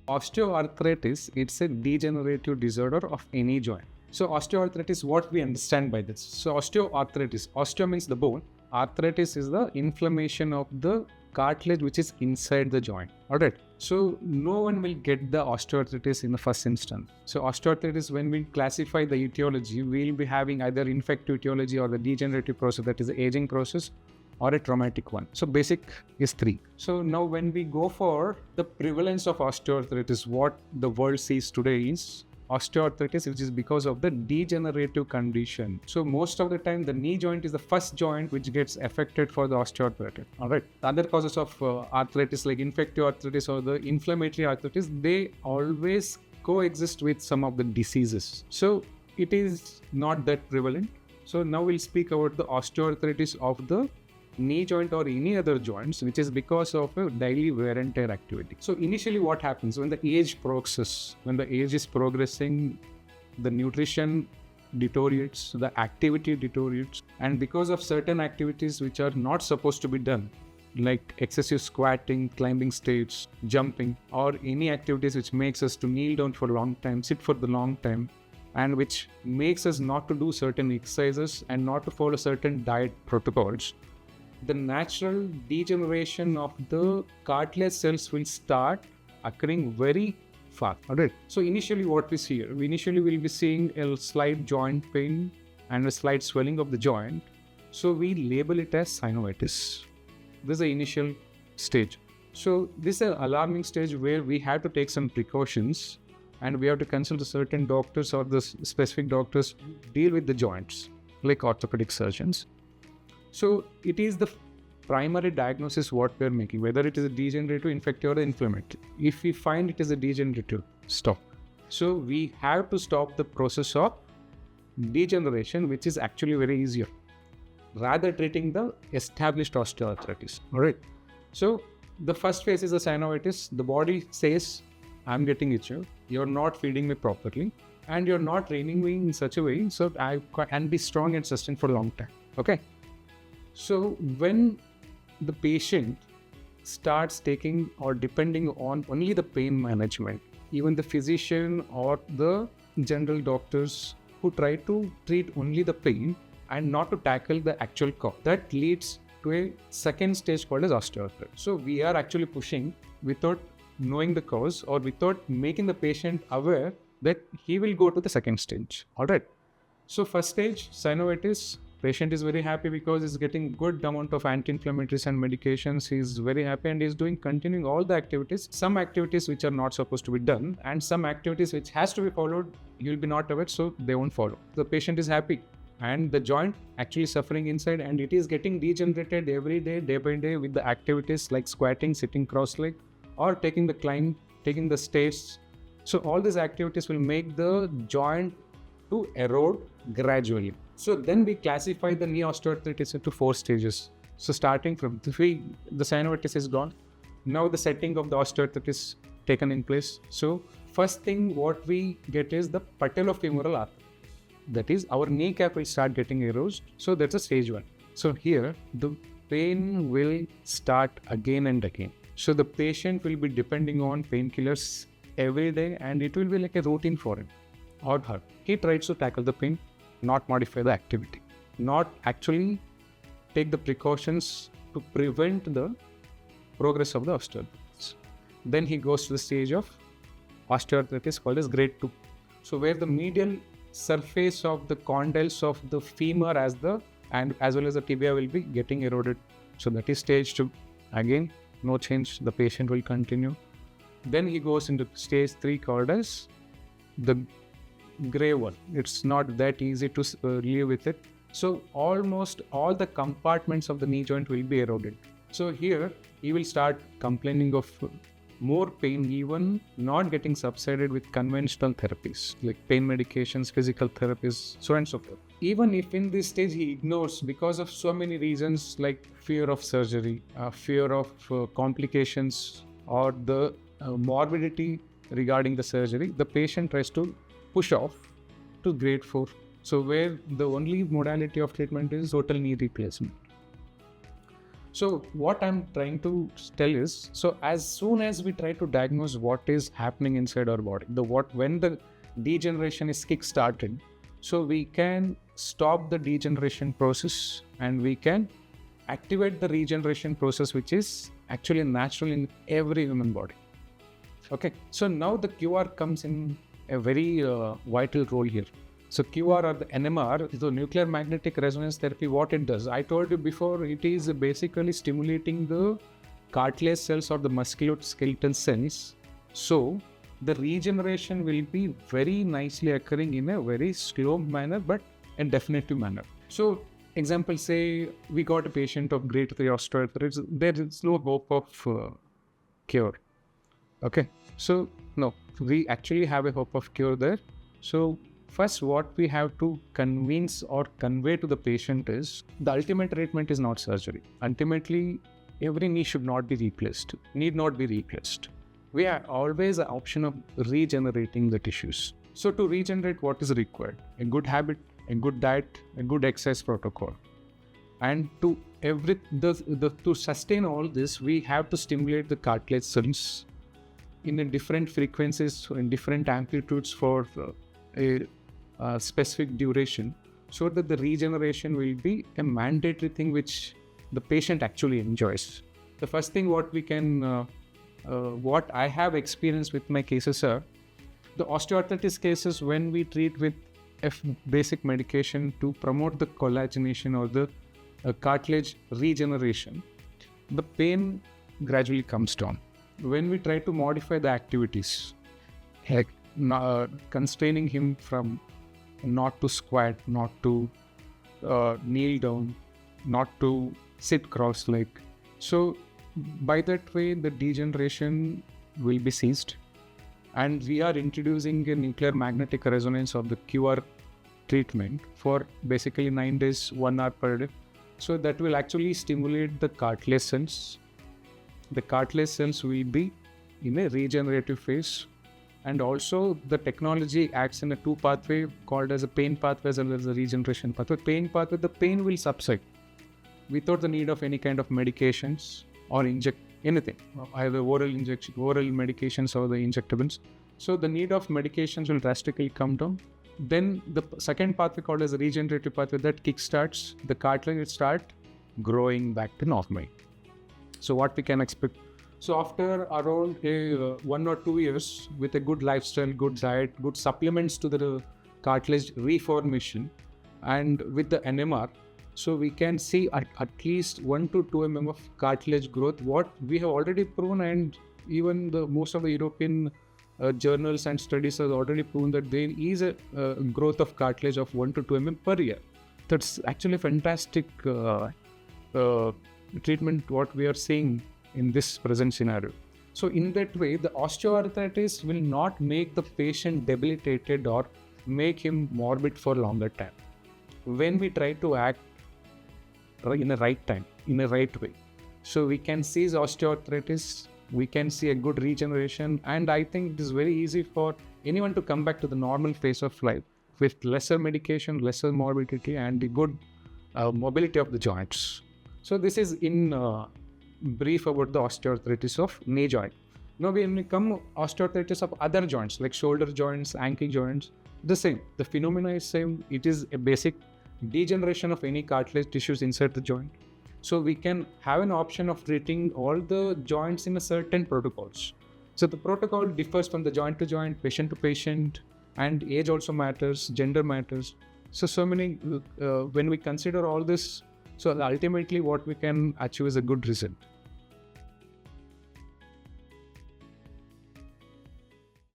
Osteoarthritis, it's a degenerative disorder of any joint. So osteoarthritis, what we understand by this? So osteoarthritis, osteo means the bone, arthritis is the inflammation of the cartilage which is inside the joint. Alright, so no one will get the osteoarthritis in the first instance. So osteoarthritis, when we classify the etiology, we'll be having either infective etiology or the degenerative process, that is the aging process, or a traumatic one. So basic is 3. So now when we go for the prevalence of osteoarthritis, what the world sees today is osteoarthritis, which is because of the degenerative condition. So most of the time, the knee joint is the first joint which gets affected for the osteoarthritis. All right. The other causes of arthritis like infective arthritis or the inflammatory arthritis, they always coexist with some of the diseases. So it is not that prevalent. So now we'll speak about the osteoarthritis of the knee joint or any other joints, which is because of a daily wear and tear activity. So initially what happens when the age progresses, when the age is progressing, the nutrition deteriorates, the activity deteriorates, and because of certain activities which are not supposed to be done, like excessive squatting, climbing stairs, jumping, or any activities which makes us to kneel down for a long time, sit for the long time, and which makes us not to do certain exercises and not to follow certain diet protocols, the natural degeneration of the cartilage cells will start occurring very fast. Alright. So initially what we see here, we'll be seeing a slight joint pain and a slight swelling of the joint. So we label it as synovitis. This is the initial stage. So this is an alarming stage where we have to take some precautions and we have to consult certain doctors or the specific doctors deal with the joints, like orthopedic surgeons. So it is the primary diagnosis what we are making, whether it is a degenerative, infective or inflammatory. If we find it is a degenerative, stop. So we have to stop the process of degeneration, which is actually very easier, rather treating the established osteoarthritis. Alright. So the first phase is the synovitis. The body says, I'm getting itchy, you're not feeding me properly, and you're not training me in such a way so I can be strong and sustain for a long time. Okay. So when the patient starts taking or depending on only the pain management, even the physician or the general doctors who try to treat only the pain and not to tackle the actual cause, that leads to a second stage called as osteoarthritis. So we are actually pushing without knowing the cause or without making the patient aware that he will go to the second stage. Alright. So first stage, synovitis. Patient is very happy because he's getting good amount of anti-inflammatories and medications. He's very happy and he's continuing all the activities. Some activities which are not supposed to be done and some activities which has to be followed, you'll be not aware, so they won't follow. The patient is happy and the joint actually suffering inside and it is getting degenerated every day, day by day with the activities like squatting, sitting cross-legged or taking the climb, taking the stairs. So all these activities will make the joint to erode gradually. So then we classify the knee osteoarthritis into 4 stages. So starting from the synovitis is gone. Now the setting of the osteoarthritis taken in place. So first thing what we get is the patellofemoral artery. That is our kneecap will start getting eroded. So that's a stage 1. So here the pain will start again and again. So the patient will be depending on painkillers every day and it will be like a routine for him or her. He tries to tackle the pain, not modify the activity, not actually take the precautions to prevent the progress of the osteoarthritis. Then he goes to the stage of osteoarthritis called as grade 2. So where the medial surface of the condyles of the femur as well as the tibia will be getting eroded. So that is stage 2. Again, no change, the patient will continue. Then he goes into stage 3 called as the gray one. It's not that easy to live with it. So almost all the compartments of the knee joint will be eroded. So here he will start complaining of more pain, even not getting subsided with conventional therapies like pain medications, physical therapies, so on and so forth. Even if in this stage he ignores because of so many reasons like fear of surgery, fear of complications or the morbidity regarding the surgery, the patient tries to push off to grade 4. So where the only modality of treatment is total knee replacement. So what I'm trying to tell is, so as soon as we try to diagnose what is happening inside our body, when the degeneration is kick-started, so we can stop the degeneration process and we can activate the regeneration process, which is actually natural in every human body. Okay, so now the QR comes in a very vital role here. So QR or the NMR, the nuclear magnetic resonance therapy, what it does, I told you before, it is basically stimulating the cartilage cells or the musculoskeletal cells. So the regeneration will be very nicely occurring in a very slow manner, but in definitive manner. So example, say we got a patient of grade 3 osteoarthritis, there is no hope of cure. Okay, so no, we actually have a hope of cure there. So first, what we have to convince or convey to the patient is the ultimate treatment is not surgery. Ultimately, every knee should not be replaced, need not be replaced. We are always an option of regenerating the tissues. So to regenerate, what is required? A good habit, a good diet, a good exercise protocol. And to sustain all this, we have to stimulate the cartilage cells in a different frequencies, in different amplitudes for a specific duration, so that the regeneration will be a mandatory thing which the patient actually enjoys. The first thing what I have experienced with my cases are the osteoarthritis cases. When we treat with a basic medication to promote the collagenation or the cartilage regeneration, the pain gradually comes down. When we try to modify the activities, like constraining him from not to squat, not to kneel down, not to sit cross-legged. So by that way, the degeneration will be ceased. And we are introducing a nuclear magnetic resonance of the QR treatment for basically 9 days, 1 hour per day. So that will actually stimulate the cartilage cells. The cartilage cells will be in a regenerative phase. And also the technology acts in a 2 pathway called as a pain pathway as well as a regeneration pathway. Pain pathway, the pain will subside without the need of any kind of medications or inject anything, either oral medications or the injectables. So the need of medications will drastically come down. Then the second pathway called as a regenerative pathway, that kickstarts, the cartilage will start growing back to normal. So what we can expect? So after around 1 or 2 years, with a good lifestyle, good diet, good supplements to the cartilage reformation, and with the NMR, so we can see at least 1 to 2 mm of cartilage growth. What we have already proven, and even most of the European journals and studies have already proven that there is a growth of cartilage of 1 to 2 mm per year. That's actually a fantastic treatment what we are seeing in this present scenario. So in that way, the osteoarthritis will not make the patient debilitated or make him morbid for longer time. When we try to act in the right time, in the right way, so we can seize osteoarthritis, we can see a good regeneration, and I think it is very easy for anyone to come back to the normal phase of life with lesser medication, lesser morbidity, and the good mobility of the joints. So this is in brief about the osteoarthritis of knee joint. Now when we come osteoarthritis of other joints like shoulder joints, ankle joints, the same. The phenomena is same. It is a basic degeneration of any cartilage tissues inside the joint. So we can have an option of treating all the joints in a certain protocols. So the protocol differs from the joint to joint, patient to patient, and age also matters, gender matters. So many, when we consider all this, so ultimately what we can achieve is a good result.